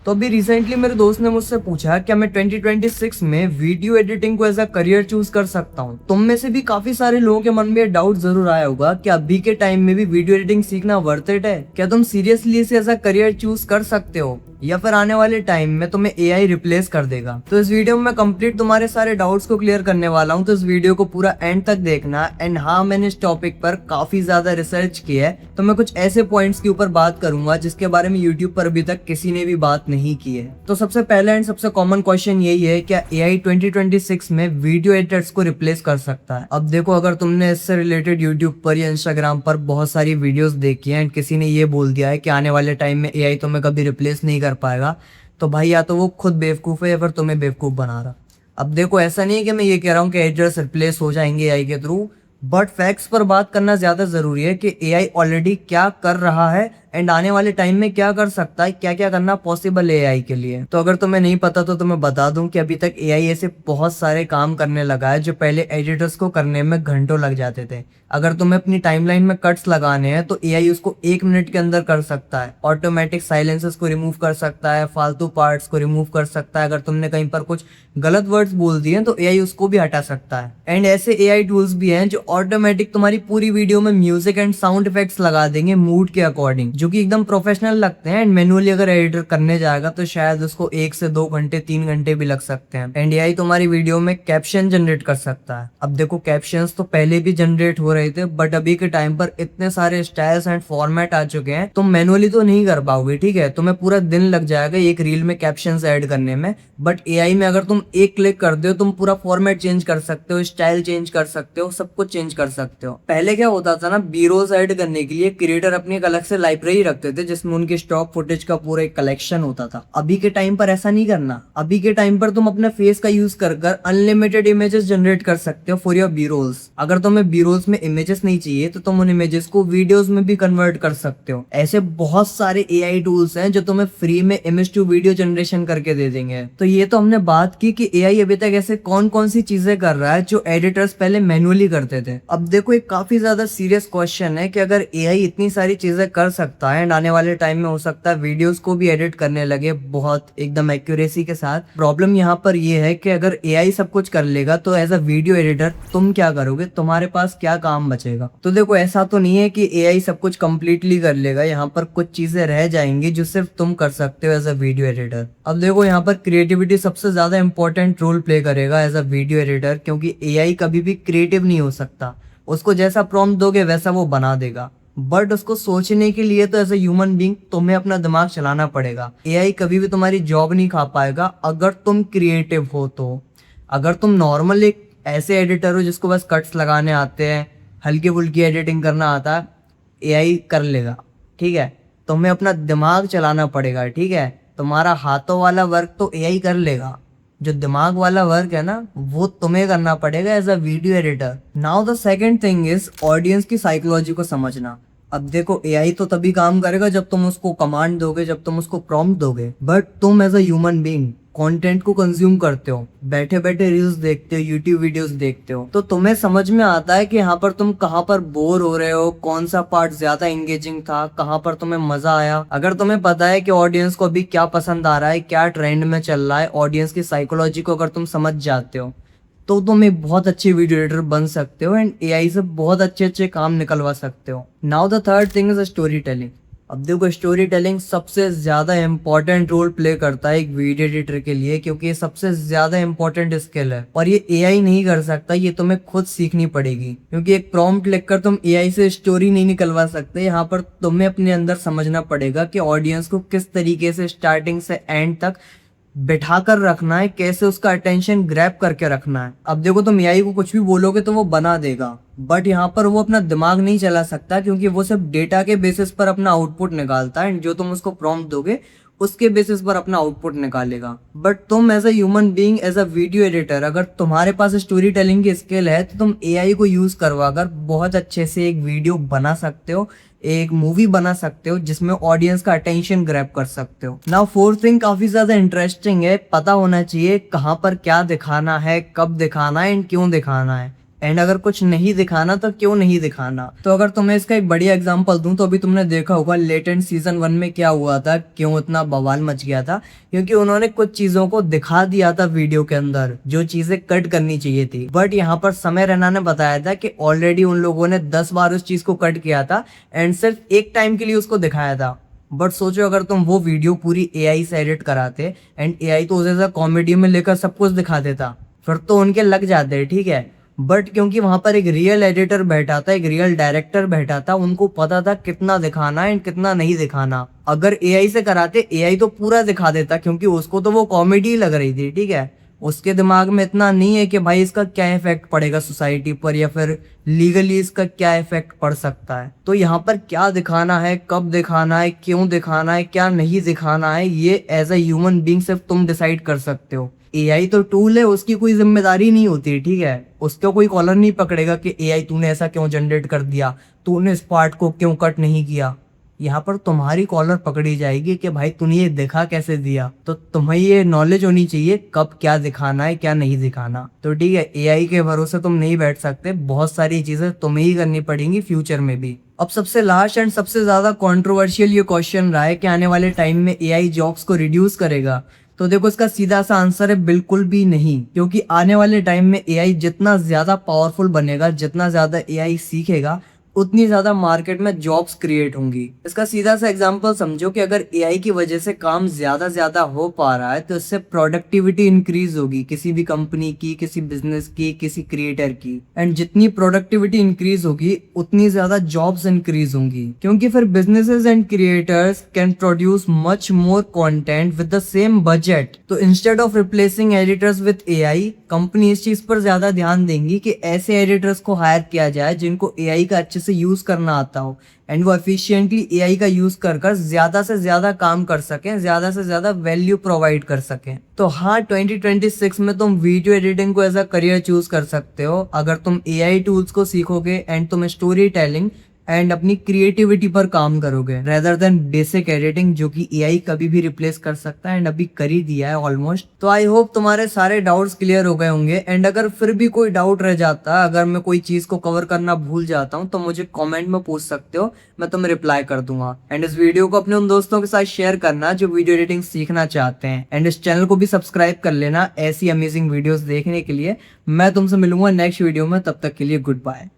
तो अभी रिसेंटली मेरे दोस्त ने मुझसे पूछा क्या मैं 2026 में वीडियो एडिटिंग को एज अ करियर चूज कर सकता हूँ। तुम में से भी काफी सारे लोगों के मन में ये डाउट जरूर आया होगा कि अभी के टाइम में भी वीडियो एडिटिंग सीखना वर्थ इट है, क्या तुम सीरियसली इसे एज अ करियर चूज कर सकते हो या फिर आने वाले टाइम में तुम्हें एआई रिप्लेस कर देगा। तो इस वीडियो में मैं कंप्लीट तुम्हारे सारे डाउट्स को क्लियर करने वाला हूँ, तो इस वीडियो को पूरा एंड तक देखना। एंड हाँ, मैंने इस टॉपिक पर काफी ज्यादा रिसर्च किया है, तो मैं कुछ ऐसे पॉइंट्स के ऊपर बात करूंगा जिसके बारे में यूट्यूब पर अभी तक किसी ने भी बात नहीं की है। तो सबसे पहला एंड सबसे कॉमन क्वेश्चन यही है, क्या एआई 2026 में वीडियो एडिटर्स को रिप्लेस कर सकता है। अब देखो, अगर तुमने इससे रिलेटेड यूट्यूब पर या इंस्टाग्राम पर बहुत सारी वीडियोस देखी है एंड किसी ने ये बोल दिया है कि आने वाले टाइम में एआई तुम्हें कभी रिप्लेस नहीं कर पाएगा, तो भाई या तो वो खुद बेवकूफ है या फिर तुम्हें बेवकूफ बना रहा। अब देखो, ऐसा नहीं है कि मैं ये कह रहा हूँ कि एडिटर्स रिप्लेस हो जाएंगे एआई के थ्रू, बट फैक्ट्स पर बात करना ज्यादा जरूरी है कि एआई ऑलरेडी क्या कर रहा है एंड आने वाले टाइम में क्या कर सकता है, क्या क्या करना पॉसिबल है एआई के लिए। तो अगर तुम्हें नहीं पता तो तुम्हें बता दूं कि अभी तक एआई ऐसे बहुत सारे काम करने लगा है जो पहले एडिटर्स को करने में घंटों लग जाते थे। अगर तुम्हें अपनी टाइमलाइन में कट्स लगाने हैं तो एआई उसको 1 मिनट के अंदर कर सकता है। ऑटोमेटिक साइलेंसेस को रिमूव कर सकता है, फालतू पार्ट्स को रिमूव कर सकता है। अगर तुमने कहीं पर कुछ गलत वर्ड्स बोल दिए तो एआई उसको भी हटा सकता है। एंड ऐसे एआई टूल्स भी हैं जो ऑटोमेटिक तुम्हारी पूरी वीडियो में म्यूजिक एंड साउंड इफेक्ट्स लगा देंगे मूड के अकॉर्डिंग, जो कि एकदम प्रोफेशनल लगते हैं। एंड मैनुअली अगर एडिटर करने जाएगा तो शायद उसको 1 से 2 घंटे 3 घंटे भी लग सकते हैं। एंड एआई तुम्हारी वीडियो में कैप्शन जनरेट कर सकता है। अब देखो, कैप्शंस तो पहले भी जनरेट हो रहे थे, बट अभी के टाइम पर इतने सारे स्टाइल्स एंड फॉर्मेट आ चुके हैं, तुम मैनुअली तो नहीं कर पाओगे, ठीक है। तुम्हें पूरा दिन लग जाएगा एक रील में कैप्शंस ऐड करने में, बट एआई में अगर तुम एक क्लिक कर दो तुम पूरा फॉर्मेट चेंज कर सकते हो, स्टाइल चेंज कर सकते हो, सब कुछ चेंज कर सकते हो। पहले क्या होता था ना, बी रोल्स ऐड करने के लिए क्रिएटर अपनी एक अलग से लाइब्रेरी रखते थे जिसमें उनके स्टॉक फुटेज का पूरा एक कलेक्शन होता था। अभी के टाइम पर ऐसा नहीं करना। अभी के टाइम पर तुम अपने फेस का यूज कर अनलिमिटेड इमेजेस जनरेट कर सकते हो फॉर योर बी रोल्स। अगर तुम्हें बी रोल्स में इमेजेस नहीं चाहिए तो तुम उन इमेजेस को वीडियोस में भी कन्वर्ट कर सकते हो। ऐसे बहुत सारे एआई टूल्स हैं जो तुम्हें फ्री में इमेज टू वीडियो जनरेशन करके दे देंगे। तो ये तो हमने बात की कि एआई अभी तक ऐसे कौन कौन सी चीजें कर रहा है जो एडिटर्स पहले मैनुअली करते थे। अब देखो, एक काफी ज्यादा सीरियस क्वेश्चन है कि अगर एआई इतनी सारी चीजें कर सकता है एंड आने वाले टाइम में हो सकता है वीडियोस को भी एडिट करने लगे बहुत एकदम एक्यूरेसी के साथ। प्रॉब्लम यहाँ पर ये है कि अगर एआई सब कुछ कर लेगा तो एज अ वीडियो एडिटर तुम क्या करोगे, तुम्हारे पास क्या काम बचेगा। तो देखो, ऐसा तो नहीं है कि एआई सब कुछ कंप्लीटली कर लेगा, यहाँ पर कुछ चीजें रह जाएंगी जो सिर्फ तुम कर सकते हो एज अ वीडियो एडिटर। अब देखो, यहाँ पर क्रिएटिविटी सबसे ज्यादा इंपॉर्टेंट रोल प्ले करेगा एज अ वीडियो एडिटर, क्योंकि एआई कभी भी क्रिएटिव नहीं हो सकता। उसको जैसा प्रॉम्प्ट दोगे वैसा वो बना देगा, बट उसको सोचने के लिए तो एज अ ह्यूमन बीइंग तुम्हें अपना दिमाग चलाना पड़ेगा। एआई कभी भी तुम्हारी जॉब नहीं खा पाएगा अगर तुम क्रिएटिव हो तो। अगर तुम नॉर्मल एक ऐसे एडिटर हो जिसको बस कट्स लगाने आते हैं, हल्की फुल्की एडिटिंग करना आता है, एआई कर लेगा, ठीक है। तुम्हें अपना दिमाग चलाना पड़ेगा, ठीक है। तुम्हारा हाथों वाला वर्क तो एआई कर लेगा, जो दिमाग वाला वर्क है ना वो तुम्हें करना पड़ेगा as a video editor. Now the second thing is audience की साइकोलॉजी को समझना। अब देखो, एआई तो तभी काम करेगा जब तुम उसको कमांड दोगे, जब तुम उसको प्रॉम्प्ट दोगे, बट तुम as a human being content को कंज्यूम करते हो, बैठे बैठे रील्स देखते हो, यूट्यूब वीडियोस देखते हो, तो तुम्हें समझ में आता है कि यहाँ पर तुम कहाँ पर बोर हो रहे हो, कौन सा पार्ट ज्यादा एंगेजिंग था, कहाँ पर तुम्हें मजा आया। अगर तुम्हें पता है कि ऑडियंस को अभी क्या पसंद आ रहा है, क्या ट्रेंड में चल रहा है, ऑडियंस की साइकोलॉजी को अगर तुम समझ जाते हो तो तुम एक बहुत अच्छे वीडियो एडिटर बन सकते हो एंड एआई से बहुत अच्छे अच्छे काम निकलवा सकते हो। Now the third thing is story telling. अब देखो, स्टोरी टेलिंग सबसे ज्यादा इंपॉर्टेंट रोल प्ले करता है एक वीडियो एडिटर के लिए, क्योंकि ये सबसे ज्यादा इंपॉर्टेंट स्किल है और ये एआई नहीं कर सकता, ये तुम्हें खुद सीखनी पड़ेगी। क्योंकि एक प्रॉम्प्ट लिखकर तुम एआई से स्टोरी नहीं निकलवा सकते। यहाँ पर तुम्हें अपने अंदर समझना पड़ेगा कि ऑडियंस को किस तरीके से स्टार्टिंग से एंड तक बिठा कर रखना है, कैसे उसका अटेंशन ग्रैब करके रखना है। अब देखो, तुम एआई को कुछ भी बोलोगे तो वो बना देगा, बट यहाँ पर वो अपना दिमाग नहीं चला सकता, क्योंकि वो सिर्फ डेटा के बेसिस पर अपना आउटपुट निकालता है। जो तुम उसको प्रॉम्प्ट दोगे उसके बेसिस पर अपना आउटपुट निकालेगा। बट तुम as a human being, as a video editor, अगर तुम्हारे पास स्टोरी टेलिंग की स्किल है तो तुम एआई को यूज करवाकर बहुत अच्छे से एक वीडियो बना सकते हो, एक मूवी बना सकते हो जिसमें ऑडियंस का अटेंशन ग्रैब कर सकते हो। नाउ फोर्थ थिंग काफी ज्यादा इंटरेस्टिंग है, पता होना चाहिए कहाँ पर क्या दिखाना है, कब दिखाना है एंड क्यों दिखाना है। एंड अगर कुछ नहीं दिखाना तो क्यों नहीं दिखाना। तो अगर तुम्हें इसका एक बढ़िया एग्जांपल दूं तो अभी तुमने देखा होगा लेटेंट सीजन 1 में क्या हुआ था, क्यों इतना बवाल मच गया था, क्योंकि उन्होंने कुछ चीजों को दिखा दिया था वीडियो के अंदर जो चीजें कट करनी चाहिए थी। बट यहाँ पर समय रैना ने बताया था कि ऑलरेडी उन लोगों ने 10 बार उस चीज को कट किया था एंड सिर्फ एक टाइम के लिए उसको दिखाया था। बट सोचो अगर तुम वो वीडियो पूरी एआई से एडिट कराते एंड एआई तो उसे कॉमेडी में लेकर सब कुछ दिखा देता, फिर तो उनके लग जाते, ठीक है। बट क्योंकि वहां पर एक रियल एडिटर बैठा था, एक रियल डायरेक्टर बैठा था, उनको पता था कितना दिखाना है एंड कितना नहीं दिखाना। अगर एआई से कराते एआई तो पूरा दिखा देता, क्योंकि उसको तो वो कॉमेडी लग रही थी, ठीक है। उसके दिमाग में इतना नहीं है कि भाई इसका क्या इफेक्ट पड़ेगा सोसाइटी पर या फिर लीगली इसका क्या इफेक्ट पड़ सकता है। तो यहाँ पर क्या दिखाना है, कब दिखाना है, क्यों दिखाना है, क्या नहीं दिखाना है, ये एज अ ह्यूमन बीइंग सिर्फ तुम डिसाइड कर सकते हो। एआई तो टूल है, उसकी कोई जिम्मेदारी नहीं होती, ठीक है। उसका कोई कॉलर नहीं पकड़ेगा कि एआई तूने ऐसा क्यों जनरेट कर दिया, तूने इस पार्ट को क्यों कट नहीं किया। यहाँ पर तुम्हारी कॉलर पकड़ी जाएगी कि भाई तूने ये दिखा कैसे दिया। तो तुम्हें ये नॉलेज होनी चाहिए कब क्या दिखाना है क्या नहीं दिखाना। तो ठीक है, एआई के भरोसे तुम नहीं बैठ सकते, बहुत सारी चीजें तुम्हें ही करनी पड़ेंगी फ्यूचर में भी। अब सबसे लास्ट एंड सबसे ज्यादा कंट्रोवर्शियल ये क्वेश्चन रहा है कि आने वाले टाइम में एआई जॉब्स को रिड्यूस करेगा। तो देखो इसका सीधा सा आंसर है बिल्कुल भी नहीं, क्योंकि आने वाले टाइम में एआई जितना ज्यादा पावरफुल बनेगा, जितना ज्यादा एआई सीखेगा, उतनी ज्यादा मार्केट में जॉब्स क्रिएट होंगी। इसका सीधा सा एग्जांपल समझो कि अगर एआई की वजह से काम ज्यादा हो पा रहा है तो इससे प्रोडक्टिविटी इंक्रीज होगी, किसी भी कंपनी की, किसी बिजनेस की, किसी क्रिएटर की। एंड जितनी प्रोडक्टिविटी इंक्रीज होगी उतनी ज्यादा जॉब्स इंक्रीज होंगी, क्योंकि फिर businesses and creators can produce much more content with the same budget. तो instead of replacing editors with AI, company इस चीज पर ज्यादा ध्यान देंगी कि ऐसे एडिटर्स को हायर किया जाए जिनको एआई का अच्छे से यूज करना आता हो एंड वो एफिशिएंटली एआई का यूज कर ज्यादा से ज्यादा काम कर सकें, ज्यादा से ज्यादा वैल्यू प्रोवाइड कर सकें। तो हाँ, 2026 में तुम वीडियो एडिटिंग को एज अ करियर चूज कर सकते हो अगर तुम एआई टूल्स को सीखोगे एंड तुम स्टोरी टेलिंग एंड अपनी क्रिएटिविटी पर काम करोगे, रेदर देन बेसिक एडिटिंग जो कि एआई कभी भी रिप्लेस कर सकता है एंड अभी कर ही दिया है ऑलमोस्ट। तो आई होप तुम्हारे सारे डाउट्स क्लियर हो गए होंगे। एंड अगर फिर भी कोई डाउट रह जाता, अगर मैं कोई चीज को कवर करना भूल जाता हूँ तो मुझे कमेंट में पूछ सकते हो, मैं तुम्हें रिप्लाई कर दूंगा। एंड इस वीडियो को अपने उन दोस्तों के साथ शेयर करना जो वीडियो एडिटिंग सीखना चाहते हैं। एंड इस चैनल को भी सब्सक्राइब कर लेना ऐसी अमेजिंग वीडियोस देखने के लिए। मैं तुमसे मिलूंगा नेक्स्ट वीडियो में, तब तक के लिए गुड बाय।